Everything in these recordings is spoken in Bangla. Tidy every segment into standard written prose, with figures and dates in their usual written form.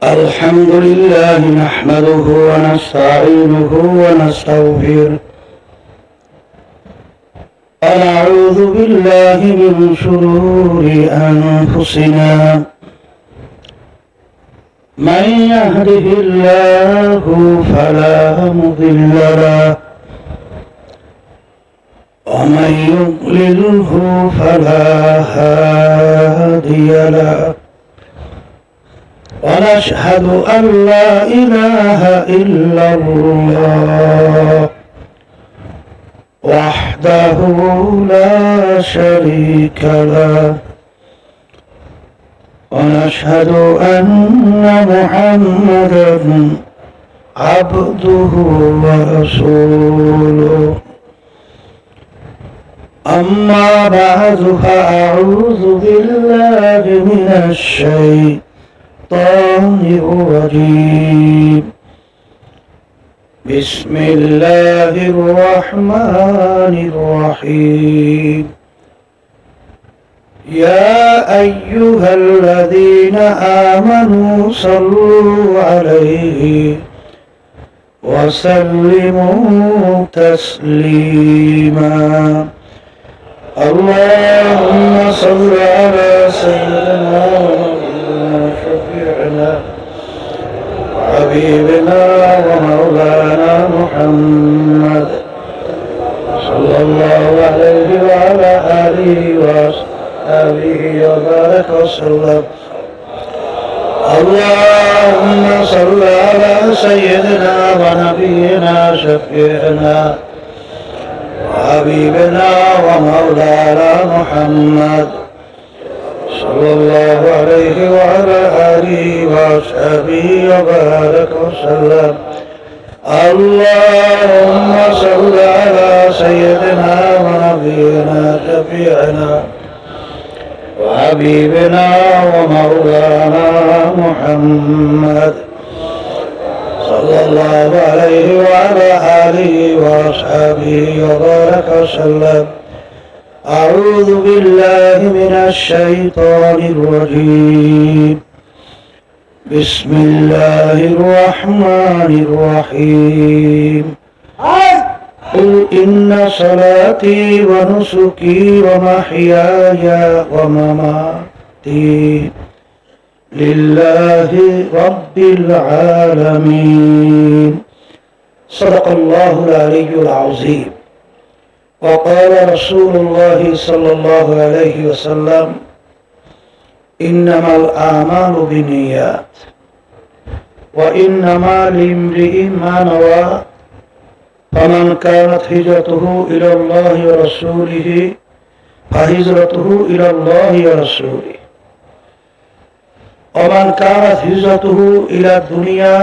الحمد لله نحمده ونستعينه ونستغفره ونعوذ بالله من شرور أنفسنا من يهده الله فلا مضل له ومن يضلله فلا هادي له ونشهد أن لا إله إلا الله وحده لا شريك له ونشهد أن محمدا عبده ورسوله أما بعد فأعوذ بالله من الشيطان الرجيم بسم الله الرحمن الرحيم يا أيها الذين آمنوا صلوا عليه وسلموا تسليما اللهم صل على سيدنا شفيعنا حبيبنا ومولانا محمد صلى الله عليه وعلى آله وصحبه وبارك وسلم اللهم صل على سيدنا ونبينا شفيعنا وحبيبنا ومولانا محمد صلى الله عليه وعلى آله وصحبه وبارك وسلم اللهم صل على سيدنا ونبينا شفيعنا وحبيبنا ومولانا محمد صلى الله عليه وعلى آله وصحبه وبارك وسلم أعوذ بالله من الشيطان الرجيم بسم الله الرحمن الرحيم قل إن صلاتي ونسكي ومحياي ومماتي لله رب العالمين صدق الله العلي العظيم وقال رسول الله صلى الله عليه وسلم إنما الأعمال بالنيات وإنما لامرئ ما نوى فمن كانت هجرته إلى الله ورسوله فهجرته إلى الله ورسوله ومن كانت هجرته إلى الدنيا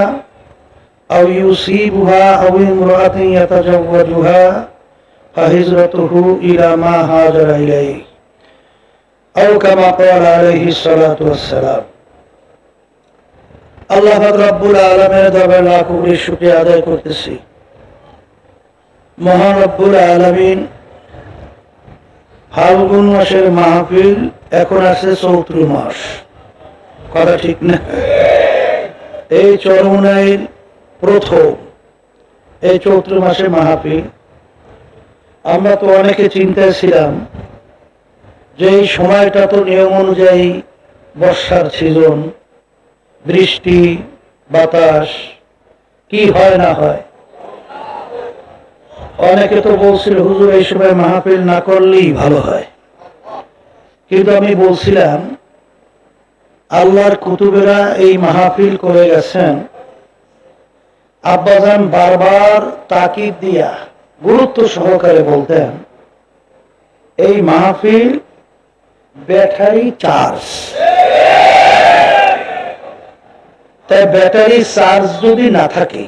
أو يصيبها أو امرأة يتزوجها فهجرته إلى ما هاجر إليه أو كما قال عليه الصلاة والسلام আল্লাহ পাক রব্বুল আলামিনের দরবারে লাখ কোটি শুকরিয়া আদায় করতেছি। মহান রব্বুল আলামিন ফাল্গুন মাসের মাহফিল এখন আছে চৈত্র মাস, কথা ঠিক না? এই চরমনাইয়ের প্রথম এই চৈত্র মাসে মাহফিল। আমরা তো অনেকে চিন্তায় ছিলাম যে এই সময়টা তো নিয়ম অনুযায়ী বর্ষার সিজন, বৃষ্টি বাতাস কি হয় না হয়। অনেকে তো বলছিল হুজুর এই সময় মাহফিল না করলেই ভালো হয়, কিন্তু আমি বলছিলাম আল্লাহর কুতুবেরা এই মাহফিল করে গেছেন। আব্বাজান বারবার তাকিদ দিয়া গুরুত্ব সহকারে বলতেন এই মাহফিল ব্যাটারি চার্জ, তাই ব্যাটারি চার্জ যদি না থাকে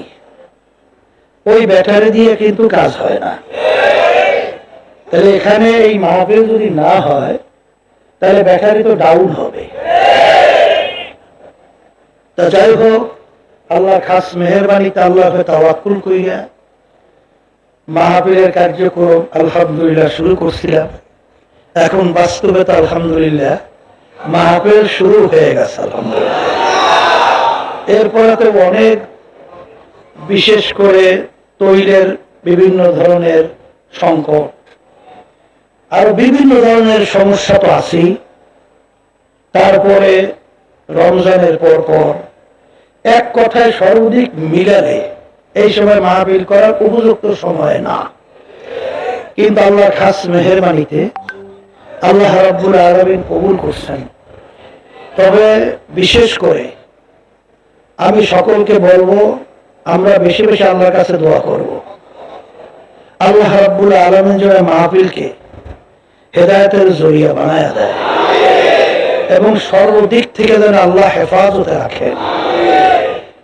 ওই ব্যাটারি দিয়ে কিন্তু কাজ হয় না। তাহলে এখানে এই মাহফিল যদি না হয় তাহলে ব্যাটারি তো ডাউন হবে। তা যাই হোক, আল্লাহ খাস মেহেরবানিতে আল্লাহ তাওয়াক্কুল কইরা মাহফিলের কার্যক্রম আলহামদুলিল্লাহ শুরু করছিলাম। এখন বাস্তবতা আলহামদুলিল্লাহ মাহফিল শুরু হয়ে গেছে। আলহামদুলিল্লাহ এরপরে তো অনেক, বিশেষ করে তৈলের বিভিন্ন ধরনের সংকট, আরো বিভিন্ন ধরনের সমস্যা তো আছেই। তারপরে রমজানের পর এক কথায় সর্বাধিক মিলালে এই সময় মাহফিল করার উপযুক্ত সময় না। কিন্তু আল্লাহর খাস মেহেরবানিতে আল্লাহ রাব্বুল আলামিন কবুল করছেন। তবে বিশেষ করে আমি সকলকে বলবো, আমরা বেশি বেশি আল্লাহর কাছে দোয়া করব, আল্লাহ রাব্বুল আলামিন যেন মাহফিলকে হেদায়েতের জরিয়া বানায় দেয় এবং সর্বদিক থেকে যেন আল্লাহ হেফাজতে রাখেন।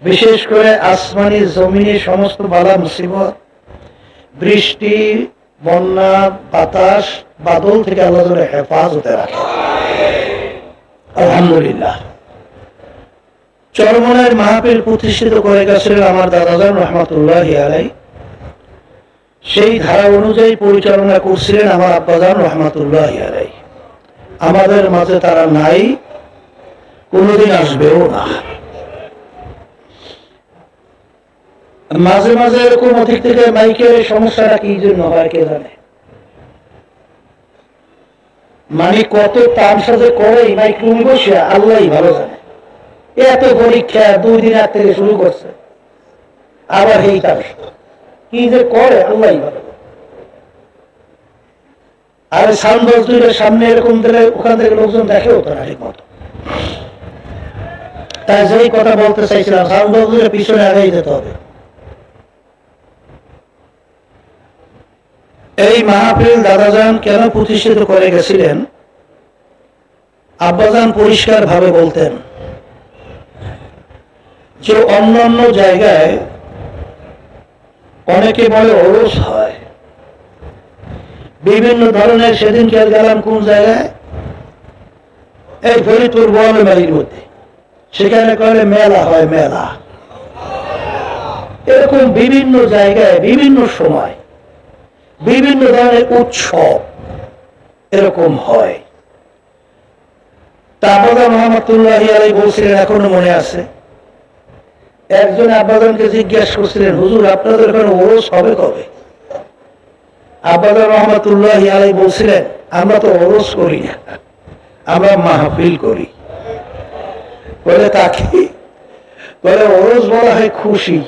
বিশেষ করে আসমানি জমিনে সমস্ত বালা মুসিবত, বৃষ্টি, বন্যা, বাতাস, বাদল থেকে আল্লাহ যেন হেফাজতে রাখে। আলহামদুলিল্লাহ। চরমনার মাহফিল প্রতিষ্ঠিত করে গেছিলেন আমার দাদাজান রহমতুল্লাহ আলাই। সেই ধারা অনুযায়ী পরিচালনা করছিলেন আমার আব্বাজান রহমতুল্লাহ আলাই। আমাদের মাঝে তারা নাই, কোনোদিন আসবেও না। মাঝে মাঝে এরকম অধিক থেকে মাইকের সমস্যাটা কি জন্য হয় কে জানে, মানে কত তার সাথে করে মাইক রুমে বসে আল্লাহই ভালো জানে। এত পরীক্ষা 2 দিন আগ থেকে শুরু করছে, আবার এই তার কি যে করে আল্লাহই ভালো। আর সাউন্ড বক্স দুইটার সামনে এরকম দিলে ওখান থেকে লোকজন দেখেও তো না ঠিক মতো। তাই যেই কথা বলতে চাইছিলাম, সাউন্ড বক্স দুইটার পিছনে আগেই যেতে হবে। এই মাহফিল দাদাজান কেন প্রতিষ্ঠিত করে গেছিলেন, আব্বাজান পরিষ্কার ভাবে বলতেন যে অন্যান্য জায়গায় অনেকে বলে ওরস হয় বিভিন্ন ধরনের। সেদিন খেয়াল গেলাম কোন জায়গায়, এই ফরিদপুর বোয়ালমারির মধ্যে, সেখানে কলে মেলা হয়, মেলা। এরকম বিভিন্ন জায়গায় বিভিন্ন সময় বিভিন্ন ধরনের উৎসব এরকম হয়। তা আব্বাজান রহমতুল্লাহ আলাই বলছিলেন, এখনো মনে আছে, একজন আব্বাজানকে জিজ্ঞাসা করছিলেন, হুজুর আপনাদের এখানে ওরস হবে কবে? আব্বাজান রহমতুল্লাহ আলাই বলছিলেন, আমরা তো ওরস করি না, আমরা মাহফিল করি। বলে তাকে বলে ওরস বলা হয় খুশি,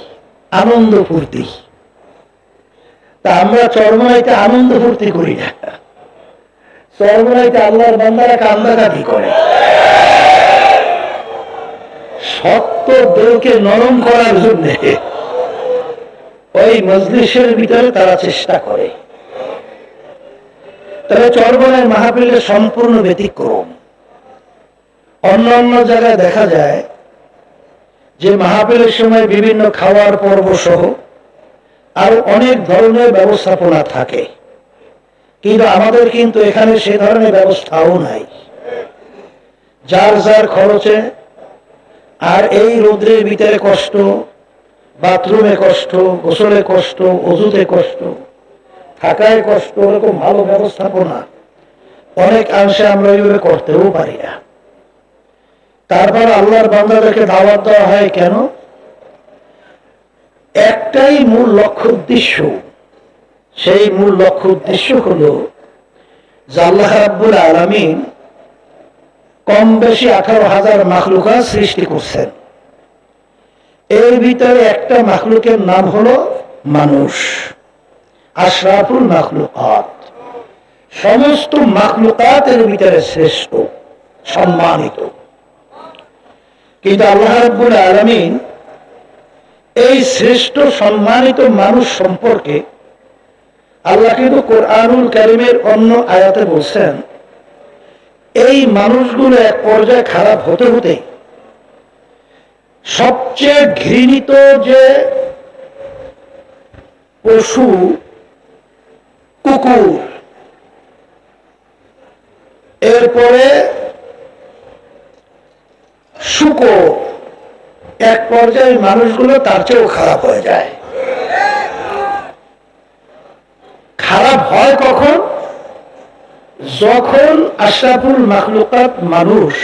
আনন্দ ফুর্তি। তা আমরা চরমনাইতে আনন্দ ফুর্তি করি না, চরমনাইতে আল্লাহর বান্দারা কান্দাকাটি করে। শক্ত দেহকে নরম করার জন্য ওই মজলিসের ভিতরে তারা চেষ্টা করে। তবে চরমনায় মাহফিলের সম্পূর্ণ ব্যতিক্রম। অন্য অন্য জায়গায় দেখা যায় যে মাহফিলের সময় বিভিন্ন খাওয়ার পর্ব সহ আরো অনেক ধরনের ব্যবস্থাপনা থাকে, কিন্তু আমাদের কিন্তু এখানে সে ধরনের ব্যবস্থাও নাই। যার যার খরচে, আর এই রোদ্রের ভিতরে কষ্ট, বাথরুমে কষ্ট, গোসলে কষ্ট, ওযুতে কষ্ট, থাকায় কষ্ট, ওরকম ভালো ব্যবস্থাপনা অনেক অংশে আমরা এইভাবে করতেও পারি না। তারপর আল্লাহর বান্দাদেরকে দাওয়াত দেওয়া হয় কেন? একটাই মূল লক্ষ্য উদ্দেশ্য। সেই মূল লক্ষ্য উদ্দেশ্য হলো যে আল্লাহ রাব্বুল আলামিন কম বেশি 18,000 মাখলুকাত সৃষ্টি করছেন। এর ভিতরে একটা মাখলুকের নাম হলো মানুষ, আশরাফুল মাখলুকাত। সমস্ত মাখলুকাতের ভিতরে শ্রেষ্ঠ, সম্মানিত। কিন্তু আল্লাহ রাব্বুল আলামিন এই শ্রেষ্ঠ সম্মানিত মানুষ সম্পর্কে আল্লাহ কিন্তু কোরআনুল কারীমের অন্য আয়াতে বলছেন, এই মানুষগুলো এক পর্যায়ে খারাপ হতে হতে সবচেয়ে ঘৃণিত যে পশু কুকুর, এরপরে শূকর, এক পর্যায়ে মানুষগুলো তার চেয়েও খারাপ হয়ে যায়। খারাপ হয় কখন? যখন আশরাফুল মাখলুকাত মানুষ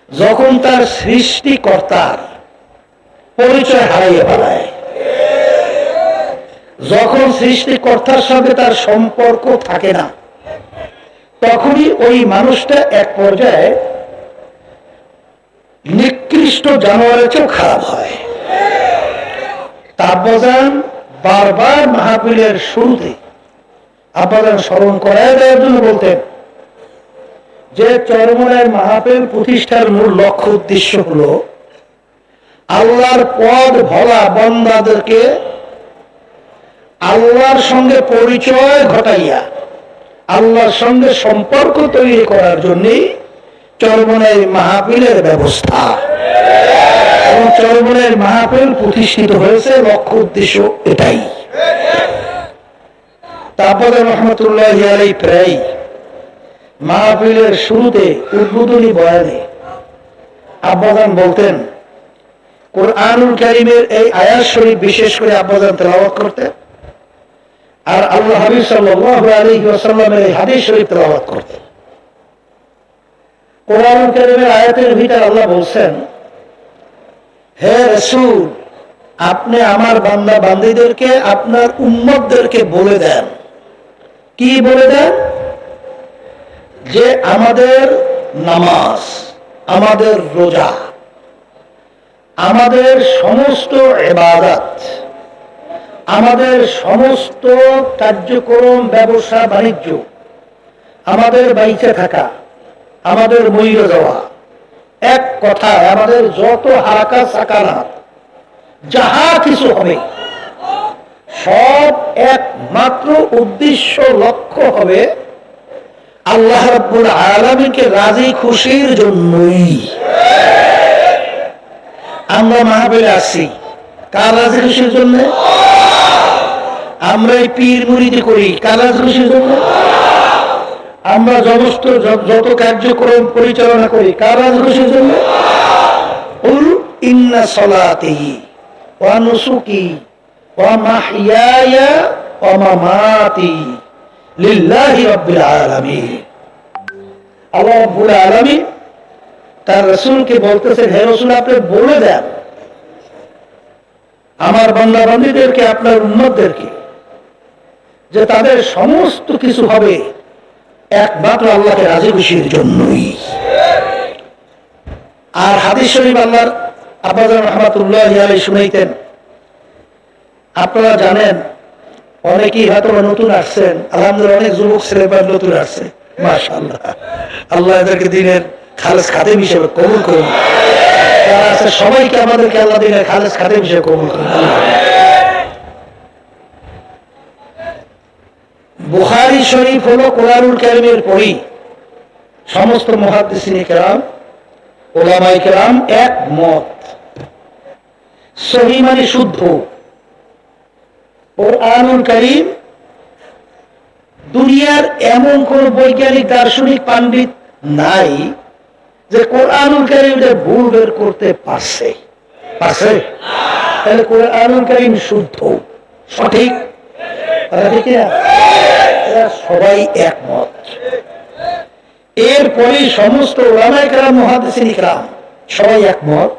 যখন তার সৃষ্টিকর্তার পরিচয় হারাইয়ে ফেলায়। যখন সৃষ্টিকর্তার সঙ্গে তার সম্পর্ক থাকে না, তখনই ওই মানুষটা এক পর্যায়ে নিকৃষ্ট জানোয়ারের চেয়েও খারাপ হয়। আব্বাজান বারবার মাহফিলের শুরুতে আব্বাজান স্মরণ করায় দেওয়ার জন্য বলতেন যে চরমনায়ের মাহফিল প্রতিষ্ঠার মূল লক্ষ্য উদ্দেশ্য হলো আল্লাহর পদ ভোলা বান্দাদেরকে আল্লাহর সঙ্গে পরিচয় ঘটাইয়া আল্লাহর সঙ্গে সম্পর্ক তৈরি করার জন্যই চরমনায়ের মাহফিলের ব্যবস্থা। এবং চরমনায়ের মাহফিল প্রতিষ্ঠিত হয়েছে লক্ষ্য উদ্দেশ্য এটাই। তারপরে রহমতুল্লাহ আলাইহি প্রায় মাহফিলের শুরুতে উদ্বোধনী বয়ানে আব্বাজান বলতেন, কুরআনুল কারীমের এই আয়াত শরীফ বিশেষ করে আব্বাজান তেলাওয়াত করতেন, আর আল্লাহ হাবিব সাল্লাল্লাহু আলাইহি ওয়াসাল্লামের এই হাদিস শরীফ তেলাওয়াত করতেন। কুরআনুল কারীমের আয়াতের ভিতরে আল্লাহ বলছেন, হে রাসূল, আপনি আমার বান্দা বান্দীদেরকে আপনার উম্মতদেরকে বলে দেন। কি বলে দেন? যে আমাদের নামাজ, আমাদের রোজা, আমাদের সমস্ত ইবাদত, আমাদের সমস্ত কার্যক্রম, ব্যবসা বাণিজ্য, আমাদের বাইচে থাকা, আমাদের মইরে যাওয়া, এক কথায় আমাদের যত হারাকাত সাকানাত যাহা কিছু হবে সব একমাত্র উদ্দেশ্য লক্ষ্য হবে আল্লাহ রাব্বুল আলামিনকে রাজি খুশির জন্যই। আমরা মাহফিলে আসি কার রাজি খুশির জন্য? আমরা এই পীর মুরিদি করি কার রাজি খুশির জন্য? আমরা সমস্ত যত কার্যক্রম পরিচালনা করি কার রাজি খুশির জন্য? কুল ইন্না সলাতি ওয়া নুসুকি ওয়া মাহইয়ায়া ওয়া মামাতি লিল্লাহি রাব্বিল আলামিন। আল্লাহ রাব্বুল আলামিন তার রাসূলকে বলতেছেন, হে রাসূল, আপনি বলে দেন আমার বান্দা বান্দীদেরকে, আপনার উম্মতদেরকে, যে তাদের সমস্ত কিছু হবে একমাত্র আল্লাহকে রাজি খুশির জন্যই। আর হাদিস শরীফ আল্লাহর আব্বাজান রাহমাতুল্লাহি আলাইহি শুনাইতেন। আপনারা জানেন, অনেকেই হয়তো নতুন আসছেন, আলহামদুলিল্লাহ অনেক যুবক ছেলেমেয়ে নতুন আসছে, মাশাআল্লাহ। আল্লাহ এদেরকে দিনের খালেস খাদেম হিসেবে কবুল করুন। যারা আছে সবাইকে আমাদেরকে আল্লাহ দিনের খালেস খাদেম হিসেবে কবুল করুন। বুখারী শরীফ হলো কোরআনুল কারীমের পড়ি সমস্ত মুহাদ্দিসিনে কেরাম, উলামায়ে কেরাম একমত। সহিহ মানে শুদ্ধ। কোরআনুল কারীম দুনিয়ার এমন কোন বৈজ্ঞানিক দার্শনিক পণ্ডিত নাই যে কোরআনুল কারীমে ভুল বের করতে পারছে। তাহলে কোরআনুল কারীম শুদ্ধ, সঠিক, সবাই একমত। এরপরে সমস্ত উলামায়ে কেরাম, মুহাদ্দিসিন কিরাম সবাই একমত।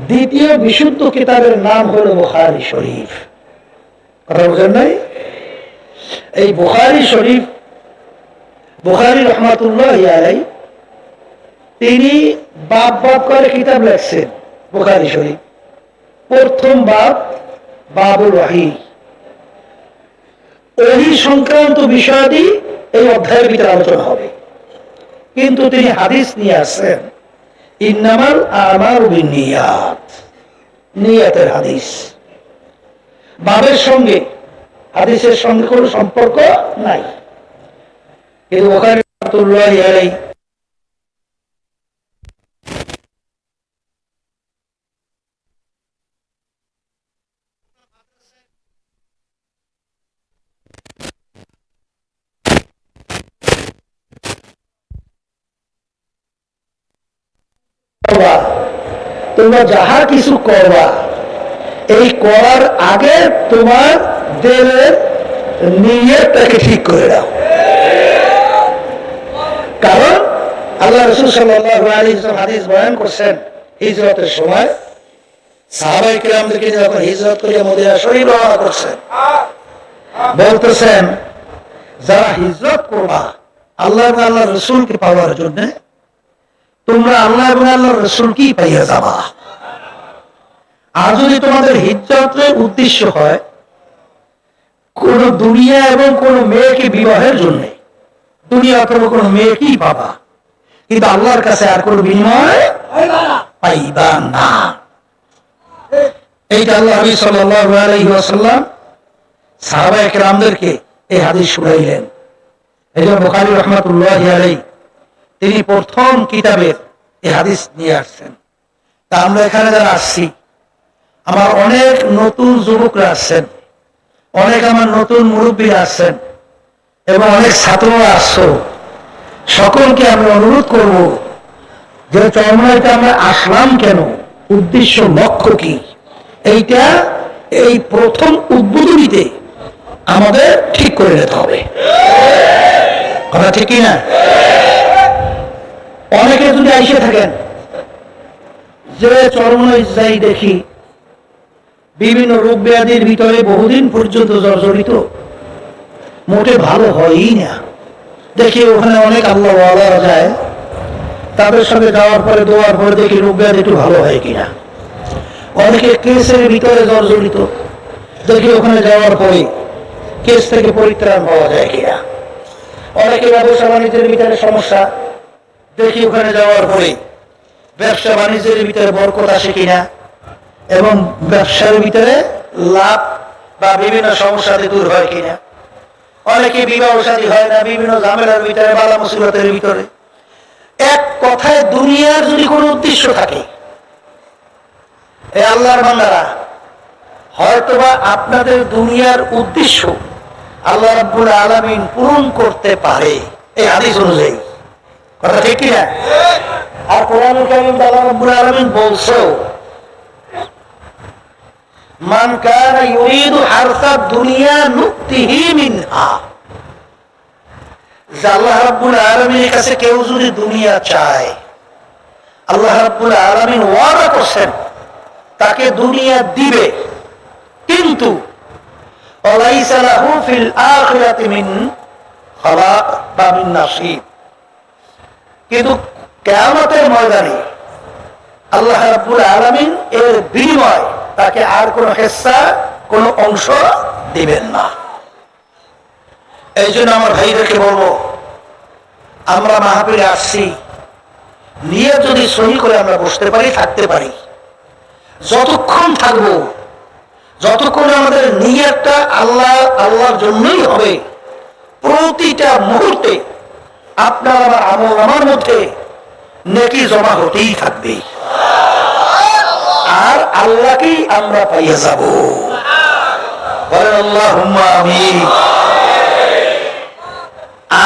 দ্বিতীয় বিশুদ্ধ কিতাবের নাম হলো বুখারী শরীফ। কথা বুঝেন নাই? এই বুখারী শরীফ, বুখারী রহমাতুল্লাহি আলাইহি তিনি বাব বাব করে কিতাব লিখছেন। বুখারী শরীফ প্রথম বাব বাবুল ওয়াহী, ওহী সংক্রান্ত বিষয়াদি এই অধ্যায়ের ভিতরে আলোচনা হবে। কিন্তু তিনি হাদিস নিয়ে আসছেন, ইন্নামাল আমালু বিন্নিয়াত, নিয়তের হাদিস। বাবের সঙ্গে হাদিসের সঙ্গে কোনো সম্পর্ক নাই। কিন্তু বুখারী রাহমাতুল্লাহি আলাইহি তোমরা যাহা কিছু করবা, এই করার আগে তোমার দিলের নিয়তটাকে ঠিক করে দাও। কারণ আল্লাহ রাসূল সাল্লাল্লাহু আলাইহি ওয়াসাল্লাম হাদিস বয়ান করছেন, হিজরতের সময় সাহাবায়ে কেরামদেরকে যখন হিজরত করে মদিনা শরীফ রওনা করছেন, বলতেছেন যারা হিজরত করবা আল্লাহ এবং আল্লাহর রাসূলকে পাওয়ার জন্য, তোমরা আল্লাহ এবং আল্লাহর রাসূলকেই পাইয়া যাবা। আর যদি তোমাদের হিজরতের উদ্দেশ্য হয় কোন দুনিয়া এবং কোন মেয়েকে বিবাহের জন্য, দুনিয়া অথবা কোন মেয়েকেই পাবা, কিন্তু আল্লাহর কাছে আর কোন বিনিময় পাইবা না। এইটা আল্লাহ নবী সাল্লাল্লাহু আলাইহি ওয়াসাল্লাম সাহাবায়ে কেরামদেরকে এই হাদিস শুনাইলেন। এই জন্য বুখারী রাহমাতুল্লাহি আলাইহি তিনি প্রথম কিতাবের এই হাদিস নিয়ে আসছেন। তা আমরা এখানে যারা আসছি, আমার অনেক নতুন যুবকরা আসছেন, অনেক আমার নতুন মুরব্বীরা আসছেন এবং অনেক ছাত্ররা আসছো। সকলকে আমি অনুরোধ করব যে চরমনাইতে আমরা আসলাম কেন, উদ্দেশ্য লক্ষ্য কি, এইটা এই প্রথম উদ্বোধনীতে আমাদের ঠিক করে নিতে হবে। কথা ঠিক কিনা? অনেকে যদি আইসে থাকেন যে চরমনাই যাই দেখি বিভিন্ন রোগ ব্যাধির ভিতরে বহুদিন পর্যন্ত জর্জরিত, মোটে ভালো হয়ই না। দেখি ওখানে অনেক আল্লাহওয়ালারা যায়, তাদের সঙ্গে যাওয়ার পরে দোয়ার পরে দেখি রোগ ব্যাধি একটু ভালো হয় কিনা। অনেকে কেসের ভিতরে জর্জরিত, দেখি ওখানে যাওয়ার পরে কেস থেকে পরিত্রাণ পাওয়া যায় কিনা। অনেকে ব্যবসা বাণিজ্যের ভিতরে সমস্যা, দেখি ওখানে যাওয়ার পরে ব্যবসা বাণিজ্যের ভিতরে বরকত আসে কিনা এবং ব্যবসার ভিতরে লাভ বা বিভিন্ন সমস্যাতে দূর হয় কিনা। অনেকে বিবাহ শাদী হয় না, বিভিন্ন ঝামেলার ভিতরে, বালা মুসিবতের ভিতরে। এক কথায় দুনিয়ার যদি কোনো উদ্দেশ্য থাকে, এই আল্লাহর বান্দারা হয়তোবা আপনাদের দুনিয়ার উদ্দেশ্য আল্লাহ রাব্বুল আলামিন পূরণ করতে পারে এই হাদিস অনুযায়ী। কথা ঠিক কিনা? আর কোরআনুল কারীম আল্লাহ রাব্বুল আলামিন বলছো, মান কানা ইউরিদু হারসাদ দুনিয়া নুতিহি মিনহা। আল্লাহ রাব্বুল আলামিনের কাছে কেউ যদি দুনিয়া চায়, আল্লাহ রাব্বুল আলামিন ওয়াদা করছেন তাকে দুনিয়া দিবে, কিন্তু ওয়ালাইসা লাহু ফিল আখিরাতি মিন খালাক বা মিন নাসিব। কিন্তু কিয়ামতের ময়দানে আল্লাহ রাব্বুল আলামিন এর বিনিময় তাকে আর কোনো হিস্সা, কোনো অংশ দিবেন না। এই জন্য আমার ভাইদেরকে বলবো, আমরা মাহফিলে আসছি, নিয়ত যদি সহি করে আমরা বসতে পারি, থাকতে পারি, যতক্ষণ থাকবো, যতক্ষণ আমাদের নিয়তটা আল্লাহর জন্যই হবে, প্রতিটা মুহূর্তে আপনার আমার মধ্যে নেকি জমা হতেই থাকবে, আর আল্লাহকেই আমরা পাইয়া যাব। বলেন আল্লাহুম্মা আমিন।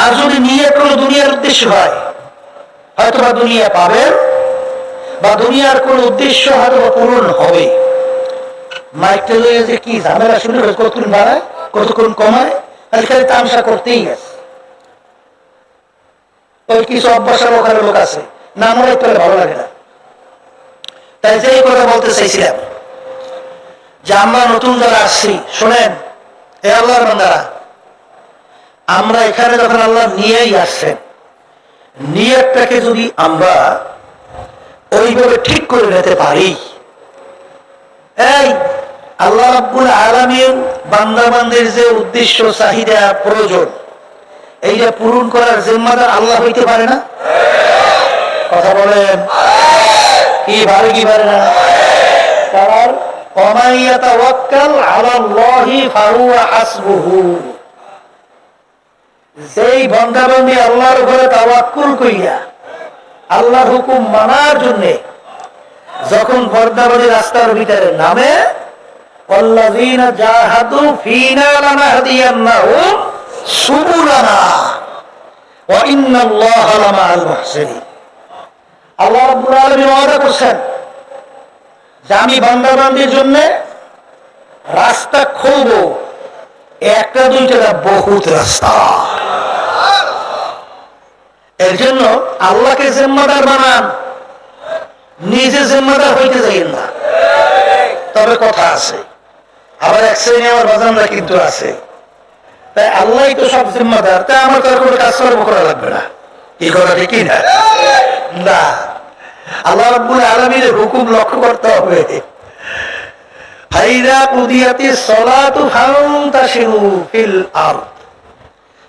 আর যদি নিয়ত কোনো দুনিয়ার উদ্দেশ্য হয়, হয়তো বা দুনিয়া পাবেন বা দুনিয়ার কোন উদ্দেশ্য হয়তো পূরণ হবে। মাইকটা লইয়া যে কি ঝামেলা শুরু হয়, কতক্ষণ বাড়ায় কতক্ষণ কমায়, খালি তামসা করতেই আছে। ওই কিছু অভ্যাসের ওখানে লোক আছে, না মনে করলে ভালো লাগে না। তাই যে এই কথা বলতে চাইছিলাম যে আমরা নতুন যারা আসছি, শোনেন এ আল্লাহর বান্দারা, আমরা এখানে যখন আল্লাহ নিয়েই আসছেন, নিয়তটাকে যদি আমরা ওইভাবে ঠিক করে নিতে পারি, এই আল্লাহ রাব্বুল আলামিন বান্দাবান্দির যে উদ্দেশ্য, চাহিদা, প্রয়োজন, এইটা পূরণ করার জিম্মাদার আল্লাহ হইতে পারে না? কথা বলেন, কি পারে কি পারে না? কারণ ওমান ইয়াতাওয়াক্কাল আলাল্লাহি ফাহুয়া হাসবুহু। যেই বান্দাবান্দি আল্লাহর উপরে তাওয়াক্কুল কইরা আল্লাহর হুকুম মানার জন্য যখন বান্দাবান্দি রাস্তার ভিতরে নামে, ওয়াল্লাযীনা জাহাদু ফীনা লানাহদিয়ান্নাহুম সুবুলানা ওয়া ইন্নাল্লাহা লামাআল মুহসিনিন। আল্লাহ রাব্বুল আলামিন ওয়াদা করেছেন যে আমি বান্দাবান্দির জন্য রাস্তা খুলবো, একটা দুইটা না, বহুত রাস্তা। এর জন্য আল্লাহকে জিম্মাদার বানান, নিজে জিম্মাদার হইতে যাইয়েন না। তবে কথা আছে, আবার এক শ্রেণী আমার বাজানরা কিন্তু আছে, তাই আল্লাহ তো সব জিম্মাদার, তাই আমার তার কোনো কাজ করা লাগবে না। এই কথা ঠিক না? না, আল্লাহ রাব্বুল আলামিনের হুকুম লক্ষ্য করতে হবে। ফাইদা কুদিয়াতিস সালাতু ফান্তাশিরু ফিল আরদ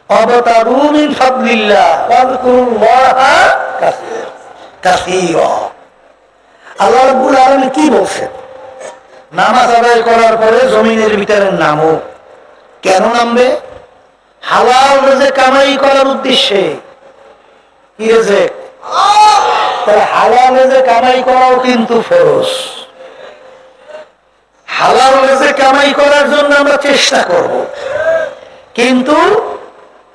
ওয়াবতাগু মিন ফাদলিল্লাহ ওয়াযকুরুল্লাহা কাসীরা। আল্লাহ রাব্বুল আলামিন কি বলছেন? নামাজ আদায় করার পরে জমিনের ভিতরে নামো। কেন নামবে? হালাল রিজিক কামাই করার উদ্দেশ্যে। কি রিজিক? তাহলে হালাল রিজিক কামাই করাও কিন্তু ফরজ। হালাল রিজিক কামাই করার জন্য আমরা চেষ্টা করব, কিন্তু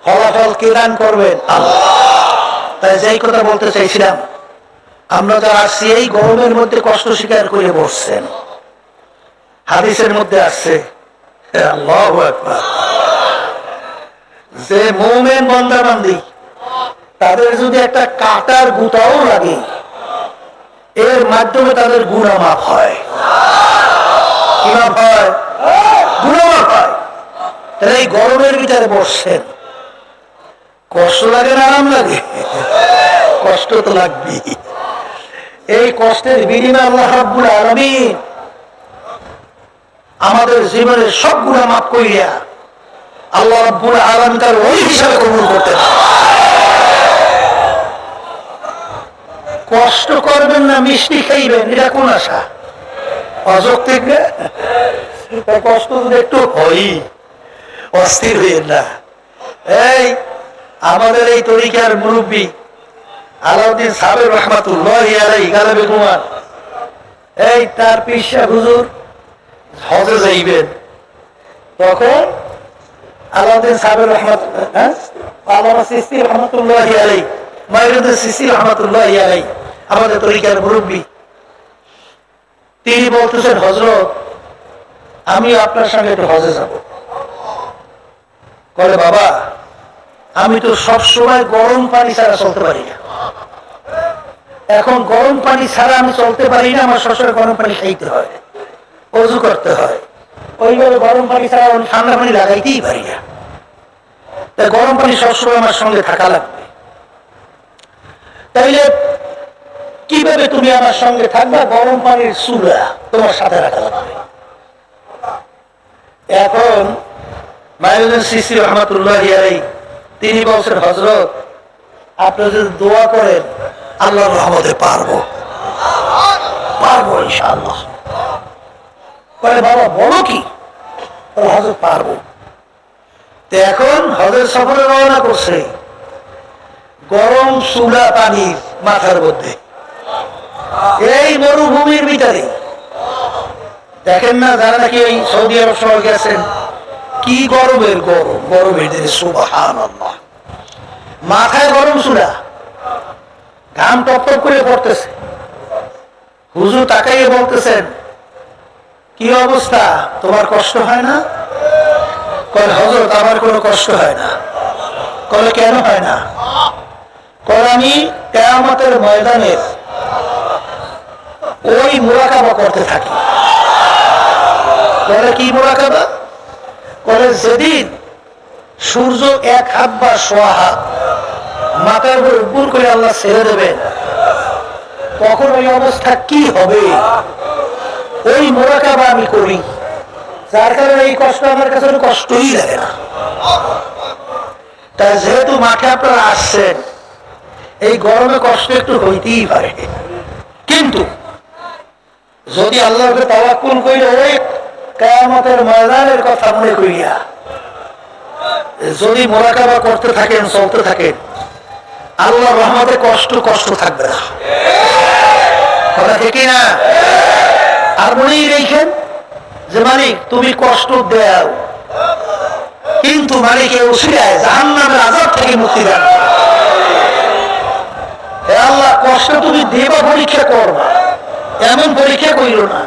ফলাফল কে দান করবেন? আল্লাহ। তাই যেই কথা বলতে চাইছিলাম, আমরা যারা আসছি এই গরমের মধ্যে কষ্ট স্বীকার করে বসছেন, হাদিসের মধ্যে আসছে আল্লাহু আকবার, যে মুমিন বান্দা বান্দি তাদের যদি একটা কাটার গুঁতাও লাগে, এর মাধ্যমে তাদের গুনাহ মাফ হয়। কি মাফ হয়? গুনাহ মাফ হয়। তাহলে এই গরমের ভিতরে বসছেন, কষ্ট লাগে না আরাম লাগে? কষ্ট তো লাগবে। এই কষ্টের বিনিময়ে আল্লাহ রাব্বুল আলামিন আমাদের জীবনের সব গুনাহ মাফ কইরা আল্লাহ রাব্বুল আলামিন তার ওই হিসাবে কবুল করতেন। কষ্ট করবেন না, মিষ্টি খাইবেন, এটা কোন আশা? অযৌক্তিক না? কষ্ট যদি একটু হয়, অস্থির হইেন না। এই আমাদের এই তরিকার মুরব্বী আলাউদ্দিন সাহেব রহমাতুল্লাহি আলাইহি গালেবে কুমার, এই তার পিসা হুজুর হজে যাইবেন, তখন আলাউদ্দিন সাহেব আল্লামা সিস্তি রহমাতুল্লাহি আলাইহি, মাইনুদ্দিন সিস্তি রহমাতুল্লাহি আলাইহি, আমাদের তরিকার মুরব্বী, তিনি বলতেছেন, হযরত আমি আপনার সঙ্গে একটু হজে যাব। বলে, বাবা আমি তো সব সময় গরম পানি ছাড়া চলতে পারি না, এখন গরম পানি ছাড়া আমি চলতে পারি না, আমার সবসময় গরম পানি খাইতে হয়, ওযু করতে হয়, ওইভাবে গরম পানি ছাড়া ঠান্ডা পানি লাগাইতেই পারি না, তাই গরম পানি সবসময় আমার সঙ্গে থাকা লাগবে। তাইলে কিভাবে তুমি আমার সঙ্গে থাকবা? গরম পানির চুলা তোমার সাথে রাখা লাগবে। এখন মাইনুদ্দিন সিস্তি রহমাতুল্লাহি আলাইহি তিনি বলছেন, হযরত আপনি যদি দোয়া করেন আল্লাহর রহমতে পারবো ইনশাআল্লাহ। বলে, বাবা বলো কি? হযরত পারবো। তো এখন হজের সফরে রওনা করছে, গরম চুলা পানি মাথার মধ্যে, এই মরুভূমির ভিতরে। দেখেন না যারা নাকি এই সৌদি আরব শহর গেছেন, কি গরমের গরম, গরমের দিনে সুবহানাল্লাহ, মাথায় গরম চুলা, ঘাম টপ টপ করে পড়তেছে। হুজুর তাকাইয়ে বলতেছেন, কি অবস্থা, তোমার কষ্ট হয় না? কয়, হযরত আমার কোনো কষ্ট হয় না। কলে, কেন হয় না? কয়, আমি কিয়ামতের ময়দানের ওই মুরাকাবা করতে থাকি। বলে, কি মুরাকাবা? বলে, যেদিন সূর্য এক হাত বা সোয়া হাত মাথার উপর উপর করে আল্লাহ ছেড়ে দেবেন, তখন ওই অবস্থা কি হবে, ওই মুরাকাবা আমি করি, যার কারণে এই কষ্ট আমার কাছে কষ্টই লাগে না। তাই যেহেতু মাঠে আপনারা আসছেন, এই গরমে কষ্ট একটু হইতেই পারে, কিন্তু যদি আল্লাহকে তাওয়াক্কুল কইরা ওই কিয়ামতের ময়দানের কথা মনে করিয়া যদি মুরাকাবা করতে থাকেন, চলতে থাকেন, আল্লাহর রহমতে কষ্ট থাকবে না। কথা ঠিক না? আর মনেই রেখেন যে মালিক তুমি কষ্ট দাও, কিন্তু মালিকের উসিলায় জাহান্নামের আযাব থেকে মুক্তি দাও। হে আল্লাহ, কষ্ট তুমি দেবা, পরীক্ষা করবা, এমন পরীক্ষা কইল না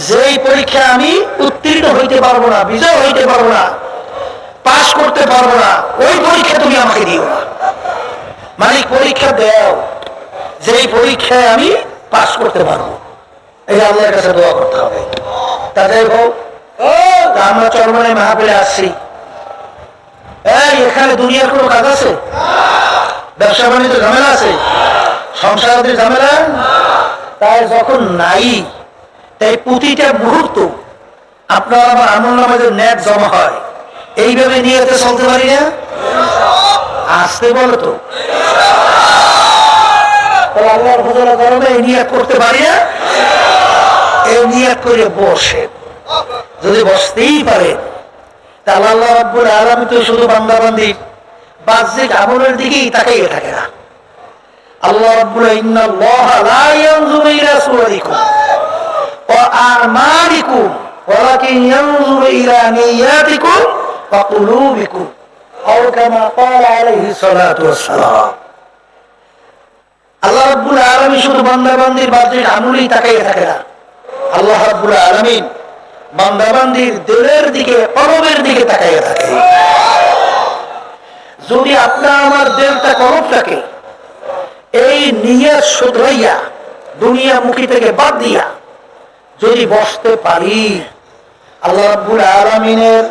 যেই পরীক্ষা আমি উত্তীর্ণ হইতে পারবো না, বিজয় হইতে পারবো না, পাশ করতে পারবো না, ওই পরীক্ষা তুমি আমাকে দিও না। মালিক পরীক্ষা দাও যেই পরীক্ষায় আমি পাশ করতে পারবো, এই আল্লাহর কাছে দোয়া করতে হবে। তাদের হোক আমরা চরমনে মাহফিলে আসছি, এখানে দুনিয়ার কোনো কাজ আছে? ব্যবসা বাণিজ্য ঝামেলা আছে? সংসারের ঝামেলা? তাই যখন নাই, তাই প্রতিটা মুহূর্ত আপনার আমার আমলনামায় যে নেট জমা হয়, এইভাবে নিয়তে চলতে পারি না? আসতে বলো তো, আল্লাহর ফজলের কারণে এই নিয়ত করতে পারি না? এই নিয়ত করে বসে, যদি বসতেই পারে তাহলে আল্লাহ রাব্বুল আলামিন তো শুধু বান্দাবান্দির বাহ্যিক আমলের দিকেই তাকাইয়ে থাকে না। আল্লাহ রাব্বুল ইন্নাল্লাহা লা ইয়ানজুরু ইলা সুওয়ারিকুম ওয়া আমালিকুম ওয়ালাকিন ইয়ানজুরু ইলা নিয়াতিকুম ওয়া কুলুবিকুম আও কামা ক্বালা আলাইহিস সালাতু ওয়াস সালাম। আল্লাহ রাব্বুল আলামিন শুধু বান্দাবান্দির বাহ্যিক আমলেই তাকাইয়ে থাকে না। আল্লাহ রাব্বুল আলামিন বান্দাবান্দির দিলের দিকে, কলবের দিকে তাকাইয়ে থাকে। যদি আপনার আমার দিলটা, কলবটাকে এই নিয়ত শুধরাইয়া দুনিয়া মুখী থেকে বাদ দিয়া যদি বসতে পারি, আল্লাহ রাব্বুল আলামিনের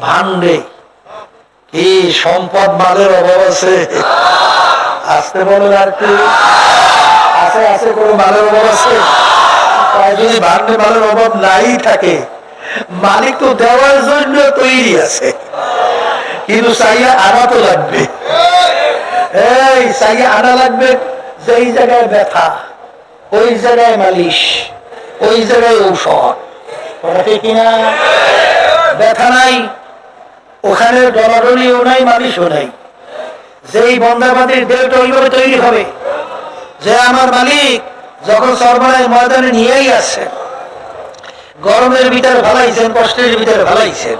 ভান্ডে কি সম্পদ মালের অভাব আছে? আসতে বলেন আর কি আছে? আছে কোনো মালের অভাব আছে? যদি ভান্ডে মালের অভাব নাই থাকে, মালিক তো দেওয়ার জন্য তৈরি আছে, কিন্তু চাইয়া আনা তো লাগবে। এই চাইয়া আনা লাগবে, যেই জায়গায় ব্যথা ওই জায়গায় মালিশ, ওই জায়গায় ঔষধ, কিনা? ব্যথা নাই, ওখানে ডলাডলিও নাই, মালিশও নাই। যেই বন্দাবাদীর দেহটা ওইভাবে তৈরি হবে যে আমার মালিক যখন সরবরাহের ময়দানে নিয়েই আসছেন, গরমের ভিতরে ভালাইছেন, কষ্টের ভিতরে ভালাইছেন,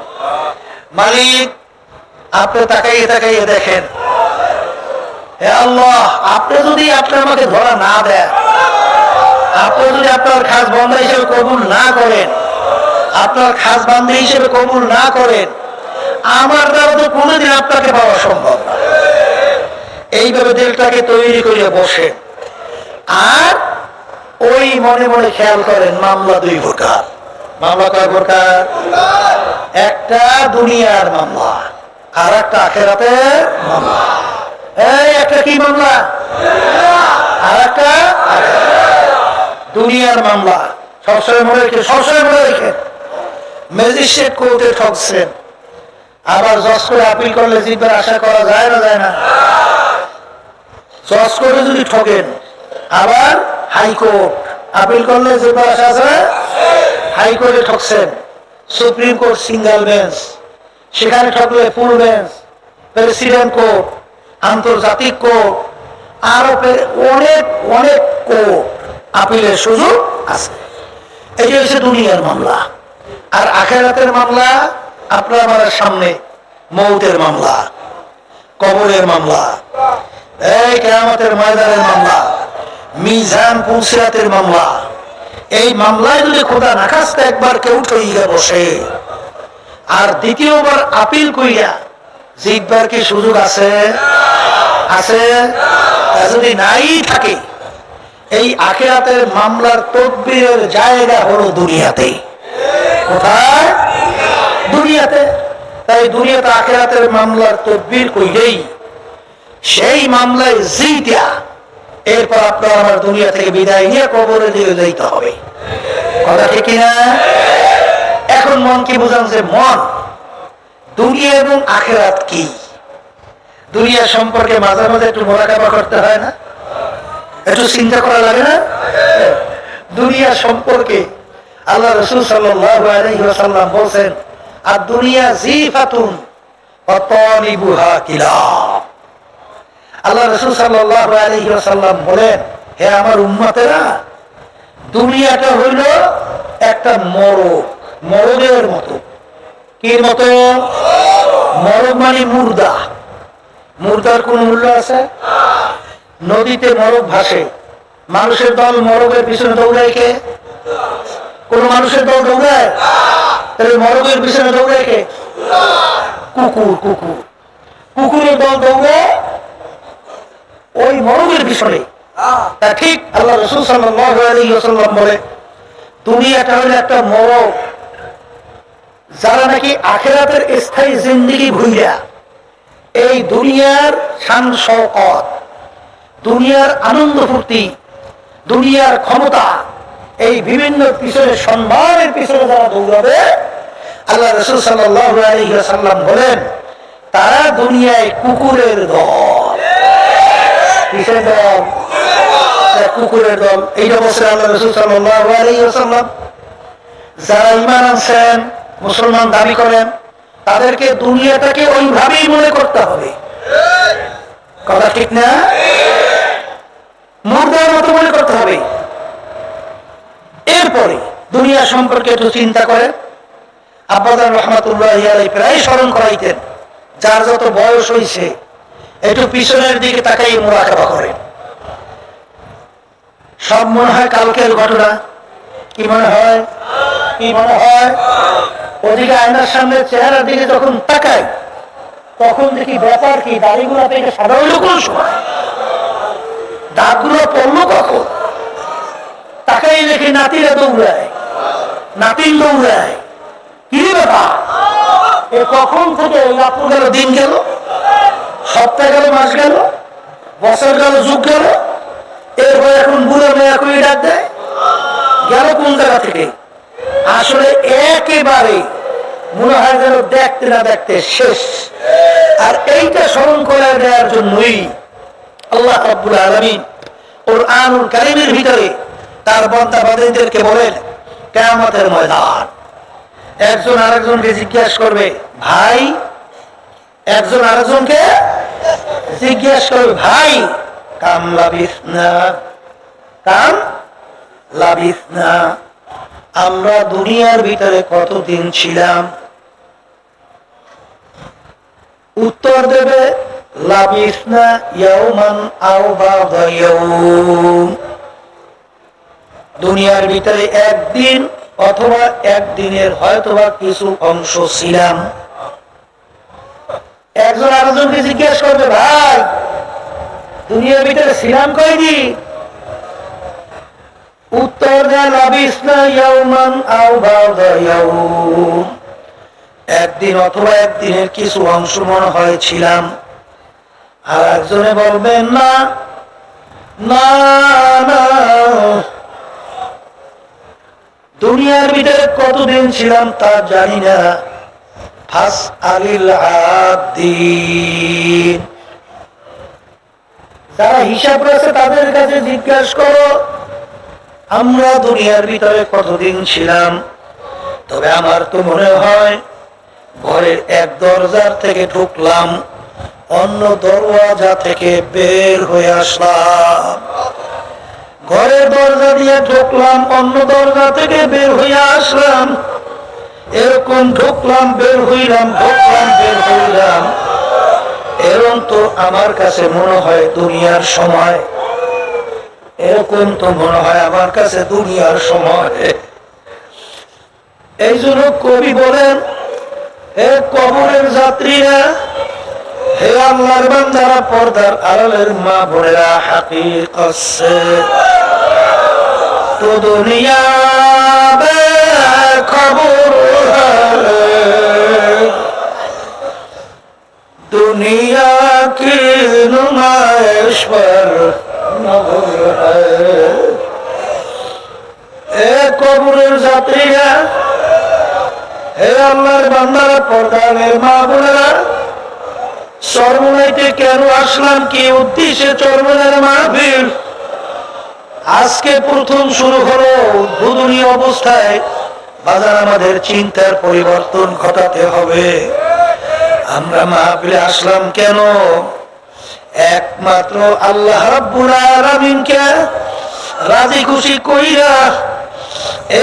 মালিক আপনি তাকাইয়ে তাকাইয়ে দেখেন, হে আল্লাহ, আপনি যদি আপনি আমাকে ধরা না দেন, আপনি যদি আপনার খাস বান্দা হিসেবে কবুল না করেন, আপনার খাস বান্দা হিসেবে কবুল না করেন, আমার দ্বারা তো কোনোদিন আপনাকে পাওয়া সম্ভব না। এইভাবে দিলটাকে তৈরি করে বসে, আর ওই মনে মনে খেয়াল করেন মামলা দুই প্রকার। মামলা কয় প্রকার? একটা দুনিয়ার মামলা, আর একটা আখিরাতের মামলা। এই একটা কি মামলা? আর একটা দুনিয়ার মামলা। সবসময় মনে রেখে, সবসময় মনে রেখে, ম্যাজিস্ট্রেট কোর্টে ঠকছেন, আবার জজ করে আপিল করলে জিতবার আশা করা যায় না? যায় না? জজ করে যদি ঠকেন, আবার হাইকোর্ট আপিল করলে জিতবার আশা আছে? হাইকোর্টে ঠকছেন, সুপ্রিম কোর্ট সিঙ্গেল বেঞ্চ, সেখানে ঠকলে ফুল বেঞ্চ, প্রেসিডেন্ট কোর্ট, আন্তর্জাতিক কোর্ট, আরো অনেক অনেক কোর্ট আপিলের সুযোগ আছে। এটি হচ্ছে দুনিয়ার মামলা। আর আখিরাতের মামলা আপনার আমার সামনে, মৌতের মামলা, কবরের মামলা, এই কিয়ামতের ময়দানের মামলা, মিজান পুলসিরাতের মামলা। এই মামলায় যদি খোদা না খাস্তে একবার কেউ ঠইয়া বসে আর দ্বিতীয়বার আপিল কইয়া জিতবার কি সুযোগ আছে? আছে? যদি নাই থাকে, এই আখিরাতের মামলার তদবিরের জায়গা হলো দুনিয়াতে। কোথায়? দুনিয়াতে। তাই দুনিয়াতে আখিরাতের মামলার তদবির কইলেই সেই মামলায় জিতিয়া এরপর আপনার আমার দুনিয়া থেকে বিদায় নিয়ে কবরে দিয়ে যাইতে হবে। কথা ঠিক কিনা? এখন মন কি বুঝান যে মন দুনিয়া এবং আখিরাত কি? দুনিয়া সম্পর্কে মাঝে মাঝে একটু মোরাকাবা করতে হয় না? একটু চিন্তা করা লাগে না? দুনিয়া সম্পর্কে আল্লাহ রাসূল সাল্লাল্লাহু আলাইহি ওয়াসাল্লাম বলেন, আর দুনিয়া জিফাতুন ওয়া তালিবুহা কিলাব। আল্লাহ রাসূল সাল্লাল্লাহু আলাইহি ওয়াসাল্লাম বলেন, হে আমার উম্মতেরা, দুনিয়াটা হইল একটা মরগ, মরগের মতো। কি মতো? মরগ মানে মুর্দা। মুর্দার কোন মূল্য আছে? নদীতে মরগ ভাসে, মানুষের দল মরগের পিছনে দৌড়ায় কে? কোন মানুষের দল দৌড়ায়? তাহলে মরগের পিছনে দৌড়ায় কে? কুকুর। কুকুর, কুকুরের দল দৌড়ায় ওই মরগের পিছনে। তা ঠিক আল্লাহ রাসূল সাল্লাল্লাহু আলাইহি ওয়াসাল্লাম বলে, দুনিয়াটা হলো একটা মোড়ক। যারা নাকি আখিরাতের স্থায়ী জিন্দেগি ভুইলা এই দুনিয়ার শান শওকত, দুনিয়ার আনন্দ ফুর্তি, দুনিয়ার ক্ষমতা, এই বিভিন্ন পিছনে সম্মানের পিছনে যারা দৌড়াবে, আল্লাহ রাসূল সাল্লাল্লাহু আলাইহি ওয়াসাল্লাম বলেন তারা দুনিয়ায় কুকুরের দল। কিসের দল? কুকুরের দল। এইটা বলছেন আল্লাহ রাসূল সাল্লাল্লাহু আলাইহি ওয়াসাল্লাম। যারা ঈমান আনছেন, মুসলমান দাবি করেন, তাদেরকে দুনিয়াটাকে ওইভাবেই মনে করতে হবে। কথা ঠিক না? মুর্দার মতো মনে করতে হবে। এরপরে দুনিয়া সম্পর্কে একটু চিন্তা করে আব্বাজান রহমাতুল্লাহি আলাইহি প্রায় স্মরণ করাইতেন, যার যত বয়স হয়েছে একটু পিছনের দিকে তাকাই মুরাকাবা করেন। সব মনে হয় কালকের ঘটনা। কি মনে হয়? কি মনে হয়? ওদিকে আয়নার সামনে চেহারার দিকে যখন তাকাই তখন দেখি ব্যাপার কি, দাড়িগুলো থেকে সাদা হইল কোন সময়, দাঁতগুলো পড়লো কখন, তাকাই দেখি নাতিরা দৌড়ায়, নাতিন দৌড়ায়। কি ব্যাপার? এ কখন থেকে রাত্র গেল, দিন গেল, সপ্তাহ গেল, মাস গেল, বছর গেল, যুগ গেল, এরপর এখন বুড়ো মেয়ে কই ডাক দেয়, গেল কোন জায়গা থেকে? আসলে একেবারে মনে হয় যেন দেখতে না দেখতে শেষ। আর এইটা স্মরণ করে দেওয়ার জন্যই আল্লাহ রাব্বুল আলামিন কুরআনুল কারীমের ভিতরে তার বান্দা বান্দীদেরকে বলেন, কিয়ামতের ময়দান একজন আরেকজনকে জিজ্ঞাসা করবে, ভাই, একজন আরেকজনকে জিজ্ঞাসা করবে, ভাই কাম লাবিসনা, কাম লাবিসনা, আমরা দুনিয়ার ভিতরে কতদিন ছিলাম? উত্তর দেবে, লাবিসনা ইয়াওমান আও বা'দা ইয়াওম, দুনিয়ার ভিতরে একদিন অথবা একদিনের হয়তোবা কিছু অংশ ছিলাম। একজন আরেকজনকে জিজ্ঞেস করবে, ভাই দুনিয়ার ভিতরে ছিলাম কয়দিন? উত্তর দেয়, লাবিসনা ইয়াওমান আও বা'দা ইয়াওম, একদিন অথবা একদিনের কিছু অংশ মনে হয় ছিলাম। আর একজনে বলবেন, না না না, দুনিয়ার ভিতরে কতদিন ছিলাম তা জানি না। ফাসআলিল আদিন, যারা হিসাব রয়েছে তাদের কাছে জিজ্ঞাসা করো, আমরা দুনিয়ার ভিতরে কতদিন ছিলাম? তবে আমার তো মনে হয় ঘরের এক দরজার থেকে ঢুকলাম, অন্য দরওয়াজা থেকে বের হয়ে আসলাম, ঘরের দরজা দিয়ে ঢুকলাম, অন্য দরজা থেকে বের হয়ে আসলাম, এরকম ঢুকলাম বের হইলাম, ঢুকলাম বের হইলাম, এরকম তো আমার কাছে মনে হয় দুনিয়ার সময়, এরকম তো মনে হয় আমার কাছে দুনিয়ার সময়। এই জন্য কবি বলেন, হে কবরের যাত্রীরা, হে আল্লাহর বান্দারা, পর্দার আড়ালের মা বোনেরা, হাকিকত সে তো দুনিয়া বেখবর হ্যায়, দুনিয়া কি নুমাইশ পর নজর হ্যায়। হে কবরের যাত্রীরা, হে আল্লাহর বান্দারা, পর্দার মা বোনেরা, চরমনাইতে কেন আসলাম, কি উদ্দেশ্যে চরমনার মাহফিল? আজকে প্রথম শুরু হলো উদ্বোধনী অবস্থায়। বাজার আমাদের চিন্তার পরিবর্তন ঘটাতে হবে। আমরা মাহফিলে আসলাম কেন? একমাত্র আল্লাহ রাব্বুল আলামিনকে রাজি খুশি কইরা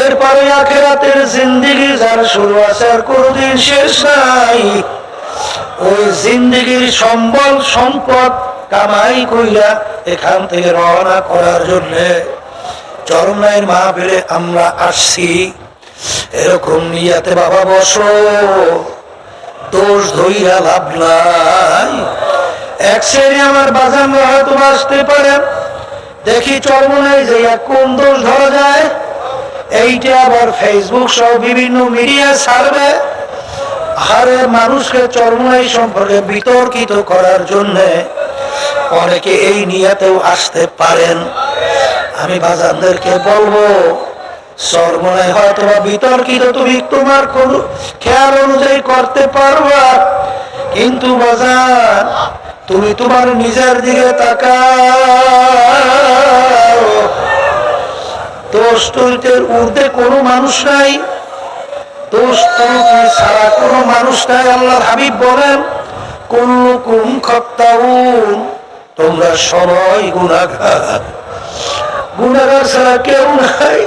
এরপরে আখিরাতের জিন্দেগি যার শুরু আছে আর কোনদিন শেষ নাই, ওই জিন্দেগির সম্বল সম্পদ কামাই কইরা এখান থেকে রওনা করার জন্য চরমনাইয়ের মাহফিলে আমরা আসছি। এরকম নিয়াতে বাবা বসো, দোষ ধইরা লাভ নাই। এক শ্রেণী আমার বাজানরা হয়তো আসতে পারেন, দেখি চরমনাই যে কোন দোষ ধরা যায়। এই এইটা আবার ফেসবুক সহ বিভিন্ন মিডিয়া ছাড়বে, আরে মানুষকে চরমোনাই সম্পর্কে বিতর্কিত করার জন্য অনেকে এই নিয়াতেও আসতে পারেন। আমি বাজানদেরকে বলবো, চরমোনাই হয়তো বিতর্কিত তুমি তোমার কোন খেয়াল অনুযায়ী করতে পারবা, কিন্তু বাজান তুমি তোমার নিজের দিকে তাকাও। দোষ ত্রুটির ঊর্ধ্বে কোনো মানুষ নাই, দোষ ত্রুটি ছাড়া কোনো মানুষ নাই। আল্লাহর হাবিব বলেন, কুল্লুকুম খাত্তাউন, তোমরা সবাই গুনাহগার, গুনাহগার ছাড়া কেউ নাই।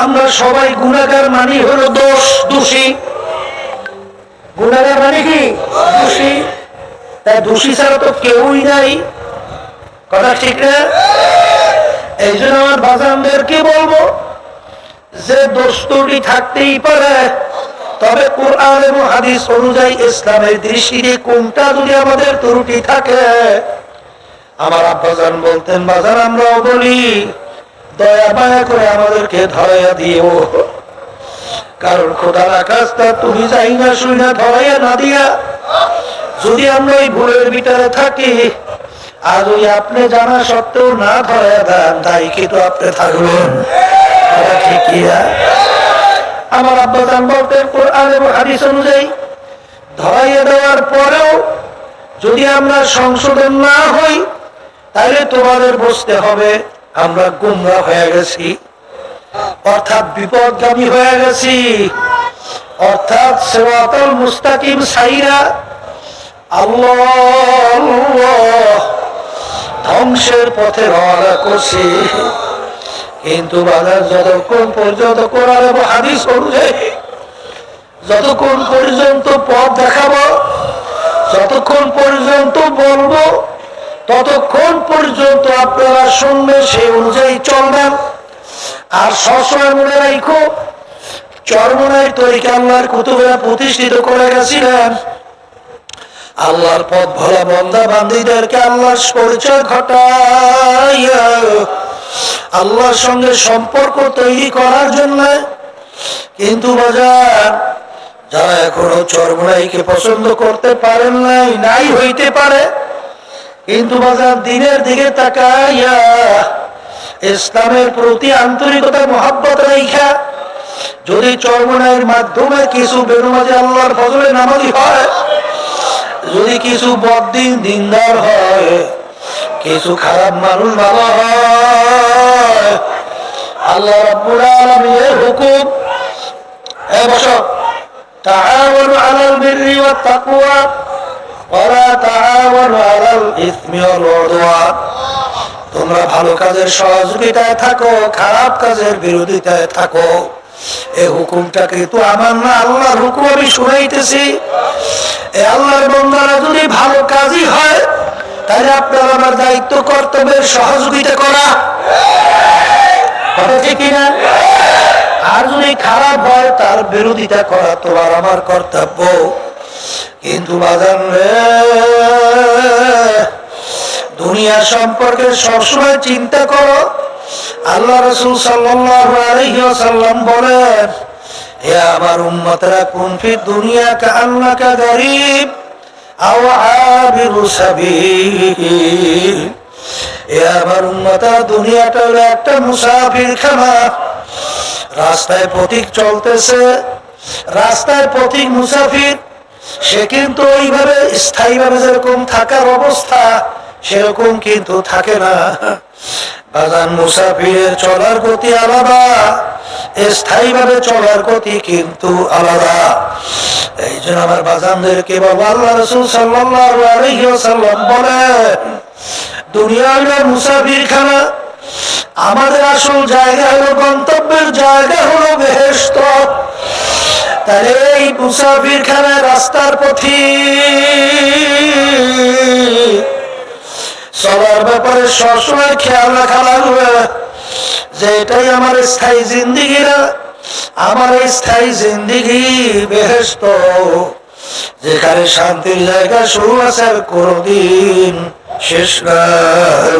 আমরা সবাই গুনাহগার, মানি হলো দোষী। গুনাহগার মানে কি? দোষী। তাই দোষী ছাড়া তো কেউই নাই, কথা ঠিক না? এই জন্য আমার বাজানদেরকে বলবো যে দোষ ত্রুটি থাকতেই পারে, তবে কোরআন এবং হাদিস অনুযায়ী ইসলামের দৃষ্টিতে কোনটা যদি আমাদের ত্রুটি থাকে, আমার আব্বাজান বলতেন, বাজান আমরাও বলি দয়া মায়া করে আমাদেরকে ধরাইয়া দিও, কারণ খোদার আকাশটা তুমি যাই না শুই না ধরাইয়া না দিয়া যদি আমরা ওই ভুলের ভিতরে থাকি, আর ওই আপনি জানা সত্ত্বেও না ধরাইয়া দেন, তাই কিন্তু আপনি থাকবেন। ঠিকই না? আমার আব্বাজান বলতেন, কোরআন এবং হাদিস অনুযায়ী ধরাইয়া দেওয়ার পরেও যদি আমরা সংশোধন না হই, তাহলে তোমাদের বুঝতে হবে আমরা গুমরাহ হয়ে গেছি, অর্থাৎ বিপদগামী হয়ে গেছি, অর্থাৎ সিরাতাল মুস্তাকিম ছাইরা আল্লাহ ধ্বংসের পথে রওনা করছি। কিন্তু বাজার যতক্ষণ পর্যন্ত কোরআন এবং হাদিস অনুযায়ী যতক্ষণ পর্যন্ত পথ দেখাবো, যতক্ষণ পর্যন্ত বলবো, ততক্ষণ পর্যন্ত আপনারা শুনবেন, সেই অনুযায়ী চলবেন। আর সবসময় মনে রাখো, চরমোনাইর তরিকা আল্লাহর কুতুবেরা প্রতিষ্ঠিত করে গেছিলেন। আল্লাহর পথ ভোলা বান্দা বান্দীদেরকে আল্লাহর পরিচয় ঘটাইয়া আল্লাহর সঙ্গে সম্পর্ক তৈরি করার জন্য। কিন্তু বাজার যারা এখনো চরমোনাইকে পছন্দ করতে পারেন নাই হইতে পারে, কিন্তু বাজার দিনের দিকে তাকাইয়া ইসলামের প্রতি আন্তরিকতা মহাব্বত রাইখা যদি চরমোনাইয়ের মাধ্যমে কিছু বেনমাজি আল্লাহর ফজলে নামাজি হয়, যদি কিছু বদ্দিন দিনদার হয়, কিছু খারাপ মানুষ ভালো হয়, আল্লাহ রাব্বুল আলামিনের হুকুম, এ বসো, তাআওয়ানু আলাল বিররি ওয়াত তাকওয়া ওয়া লা তাআওয়ানু আলাল ইসমি ওয়াল উদওয়ান, তোমরা ভালো কাজের সহযোগিতায় থাকো, খারাপ কাজের বিরোধিতায় থাকো। এই হুকুমটা কিন্তু আমার না, আল্লাহর হুকুম আমি শুনাইতেছি। এই আল্লাহর বান্দারা যদি ভালো কাজই হয়, তাহলে আপনার আমার দায়িত্ব কর্তব্যের সহযোগিতা করা, কথা ঠিক কিনা? আর যদি খারাপ হয়, তার বিরোধিতা করা তোমার আমার কর্তব্য। কিন্তু বাজান রে, দুনিয়া সম্পর্কে সবসময় চিন্তা করো। আল্লাহ রাসূল সাল্লাল্লাহু আলাইহি ওয়াসাল্লাম বলেন, হে আমার উম্মতরা, কুন ফি দুনিয়া কাআন্নাকা গরীব আও আবিরু সাবিল। হে আমার উম্মতরা, দুনিয়াটা হলো একটা মুসাফির খানা। রাস্তায় পথিক চলতেছে, রাস্তায় পথিক মুসাফির, সে কিন্তু ওইভাবে স্থায়ীভাবে যেরকম থাকার অবস্থা সেরকম কিন্তু থাকে না। বাজান মুসাফিরের চলার গতি আলাদা, স্থায়ীভাবে চলার গতি কিন্তু আলাদা। এই জন্য আমার বাজানদেরকে বলবো, আল্লাহ রাসূল সাল্লাল্লাহু আলাইহি ওয়াসাল্লাম বলেন, দুনিয়া হলো মুসাফির খানা, আমাদের আসল জায়গা হলো, গন্তব্যের জায়গা হলো বেহেশত। তাহলে এই মুসাফির খানায় রাস্তার পথি চলার ব্যাপারে সবসময় খেয়াল রাখা লাগবে যে এটাই আমার স্থায়ী জিন্দিগি না, আমার স্থায়ী জিন্দিগি বেহেশত, যেখানে শান্তির জায়গা শুরু আছে আর কোনদিন শেষ নাই।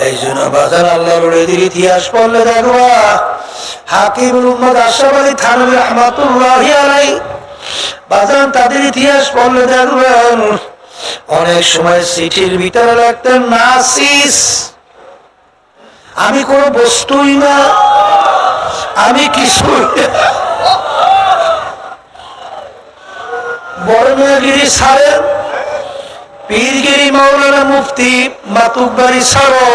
এই জন্য বাজার আল্লাহর ইতিহাস পড়লে দেখবা হাকিমুল উম্মত আশরাফ আলী থানভী রাহমাতুল্লাহি আলাইহি বাজান তাদের ইতিহাস পড়লে দেখবেন অনেক সময় চিঠির ভিতরে লিখতেন নাসিস, আমি কোনো বস্তুই না, আমি কিছুই না। বর্ণগিরি ছাড়েন, পীরগিরি মাওলানা মুফতি মাতুব্বারি ছাড়ো,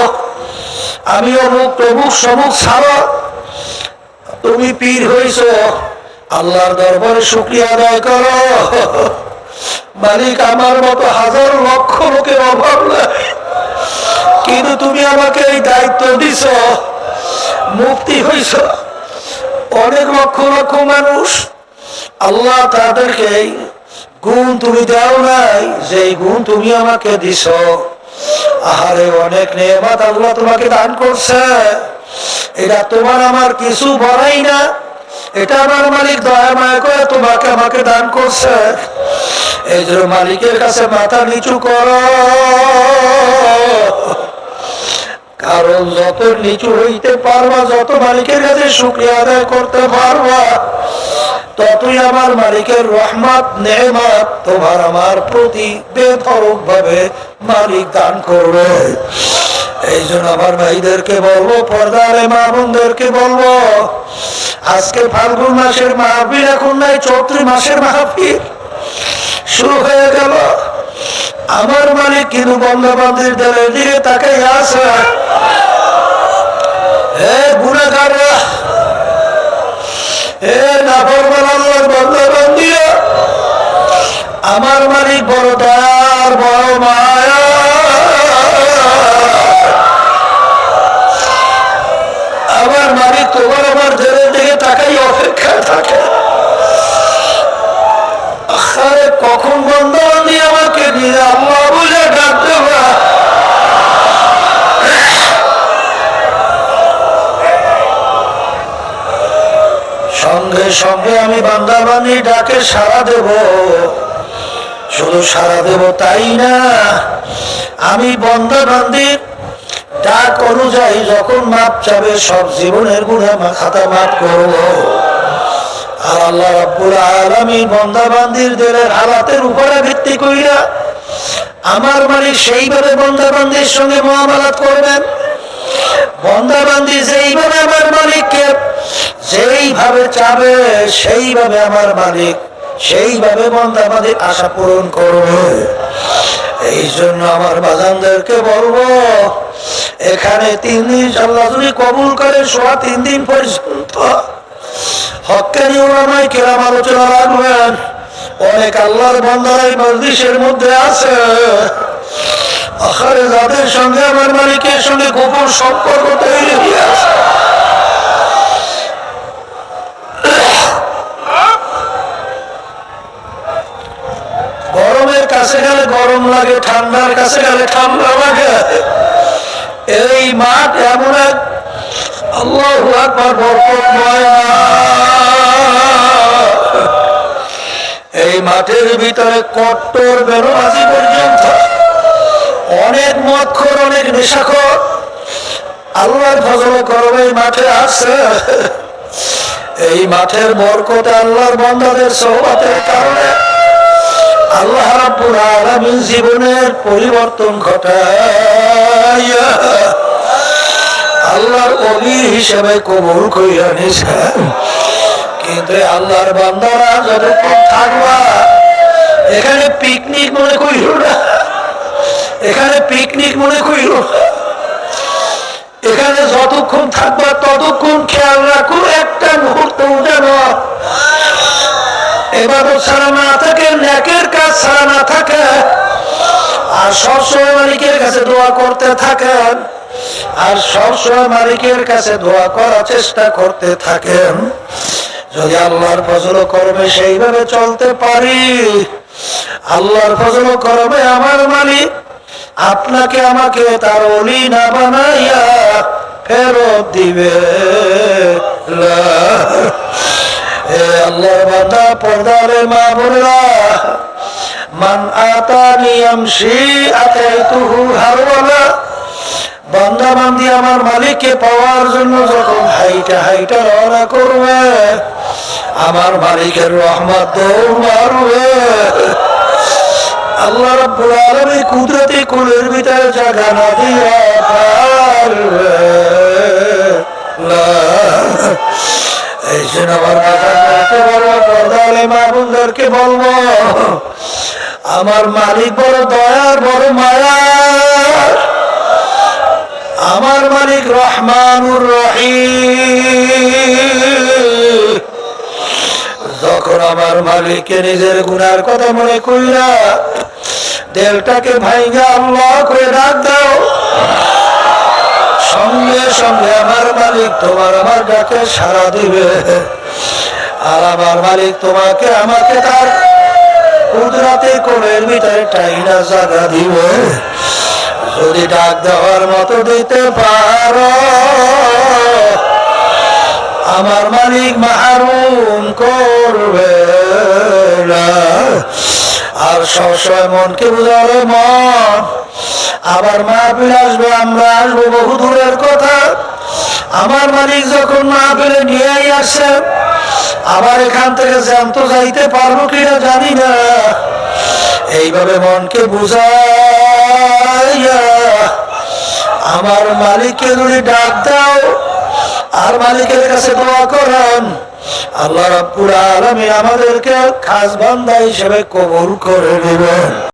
আমি অমুক প্রমুখ সমুখ ছাড়ো, তুমি পীর হইছ, আল্লাহর দরবারে শুকরিয়া আদায় করো, মালিক আমার মতো হাজার লক্ষ লোকের অভাব নাই, কিন্তু তুমি আমাকে এই দায়িত্ব দিছ, মুফতি হইছ। অনেক লক্ষ লক্ষ মানুষ, আল্লাহ তাদেরকে গুণ তুমি দাও নাই, যেই গুণ তুমি আমাকে দিছ। আহারে অনেক নেয়ামত আল্লাহ তোমাকে দান করছে, এটা তোমার আমার কিছু বলাই না, এটা আমার মালিক দয়া মায়া করে তোমাকে আমাকে দান করছে। এই জন্য মালিকের কাছে মাথা নিচু করো, কারণ যত নিচু হইতে পারবা, যত মালিকের কাছে শুকরিয়া আদায় করতে পারবা, ততই আমার মালিকের রহমত নেয়ামত তোমার আমার প্রতি বেধড়ক ভাবে মালিক দান করবে। এই জন্য আমার ভাইদেরকে বলবো, পর্দার মা বোনদেরকে বলবো, আজকে ফাল্গুন মাসের মাহফিল এখন নাই, চৈত্র মাসের মাহফিল শুরু হয়ে গেল। আমার মালিক কিন্তু বন্ধবান্ধবের দলের দিকে তাকাই আছে। হে গুনাহগাররা, হে নাফরমান আল্লাহর বন্ধবান্ধবীরা, আমার মালিক বড় দয়ার বড় মায়া। আমার মালিক তোমার আমার জেলের দিকে তাকাই অপেক্ষায় থাকে, আরে কখন বন্ধবান্ধবী আমাকে নিয়ে আল্লাহ বলে ডাকতে হবে। সঙ্গে সঙ্গে আমি বান্দাবান্দি ডাকে সাড়া দেব। শুধু সাড়া দেব তাই না, আমি বান্দাবান্দির ডাক অনুযায়ী যখন মাপ চাবে, সব জীবনের গুনাহ খাতা মাফ করব। আর আল্লাহ রাব্বুল আলামিন বান্দাবান্দির দিলের হালাতের উপরে ভিত্তি কইরা আমার মালিক সেইভাবে বান্দাবান্দির সঙ্গে মুআমালাত করবেন। বান্দাবান্দি যেইভাবে আমার মালিককে যেইভাবে চাবে, সেইভাবে আমার মালিক সেইভাবে বান্দাবান্দির আশা পূরণ করবে। এই জন্য আমার বাজানদেরকে বলবো, এখানে 3 দিন আল্লাহ যদি কবুল করে, সোয়া 3 দিন পর্যন্ত হক্কানি উলামায়ে কেরাম আলোচনা রাখবেন। অনেক আল্লাহর বান্দারা এই মজলিসের মধ্যে আছে, আখারে যাদের সঙ্গে আমার মালিকের সঙ্গে গোপন সম্পর্ক তৈরি হয়ে আছে। গরমের কাছে গেলে গরম লাগে, ঠান্ডার কাছে গেলে ঠান্ডা লাগে। এই মাঠ এমন এক আল্লাহু আকবার বরকতময়, এই মাঠের ভিতরে কট্টর বেরোবাজি পর্যন্ত অনেক মদখোর, অনেক নেশাখোর আল্লাহর ফজল করবে এই মাঠে আছে। এই মাঠের বরকতে আল্লাহর বান্দাদের সোহবতের কারণে আল্লাহ রাব্বুল আলামিন জীবনের পরিবর্তন ঘটাইয়া আল্লাহর ওলি হিসেবে কবুল কইরা নিছেন। কিন্তু আল্লাহর বান্দারা যতক্ষণ থাকবা, এখানে পিকনিক মনে কইল না, এখানে পিকনিক মনে কইল না। এখানে যতক্ষণ থাকবা ততক্ষণ খেয়াল রাখো, একটা মুহূর্ত যেন ইবাদত ছাড়া না থাকে, নেকের কাজ ছাড়া না থাকে। আর সবসময় মালিকের কাছে দোয়া করতে থাকেন, আর সবসময় মালিকের কাছে দোয়া করার চেষ্টা করতে থাকেন। যদি আল্লাহর ফজল করবে সেইভাবে চলতে পারি, আল্লাহর ফজল করবে আমার মালিক আপনাকে আমাকে তার ওলি না বানাইয়া ফেরত দিবে। আল্লাহর বান্দা, পর্দার মা বোনেরা, মান আতানি আমশি আতাইতুহু হারওয়ালা, বান্দা বান্দি আমার মালিককে পাওয়ার জন্য যখন হাইটা হাইটা রওনা করবে, আমার মালিকের রহমত দৌড় মারবে। আল্লাহ রাব্বুল আলামিন কুদরতি কুলের ভিতরে জায়গা না দিয়া পারবে না। এই জন্য আমার বলতে বলবো, পর্দালে মা বোনদেরকে বলবো, আমার মালিক বড় দয়ার, বড় মায়া। আমার মালিক রহমানুর রহিম। যখন আমার মালিককে নিজের গুনার কথা মনে কইরা দেলটাকে ভাইঙ্গা আল্লাহ করে ডাক দাও, সঙ্গে সঙ্গে আমার মালিক তোমার আমার ডাকে সাড়া দিবে। আর আমার মালিক তোমাকে আমাকে তার কুদরতে কোলের ভিতরে টাইনা জায়গা দিবে। যদি ডাক দেওয়ার মতো দিতে পারো, আমার মালিক মাহরুম করবে না। আর সবসময় মনকে বুঝালে মন, আবার মাহফিল আসবে, আমরা আসবো, বহু দূরের কথা। আমার মালিক যখন মাহফিলে নিয়েই আসে, আবার এখান থেকে জ্যান্ত যাইতে পারবো কিনা জানি না। এইভাবে মনকে বুঝাইয়া আমার মালিককে যদি ডাক দাও আর মালিকের কাছে দোয়া করেন, আল্লাহ রাব্বুল আলামিন আমাদেরকে খাস বান্দা হিসেবে কবুল করে নেবেন।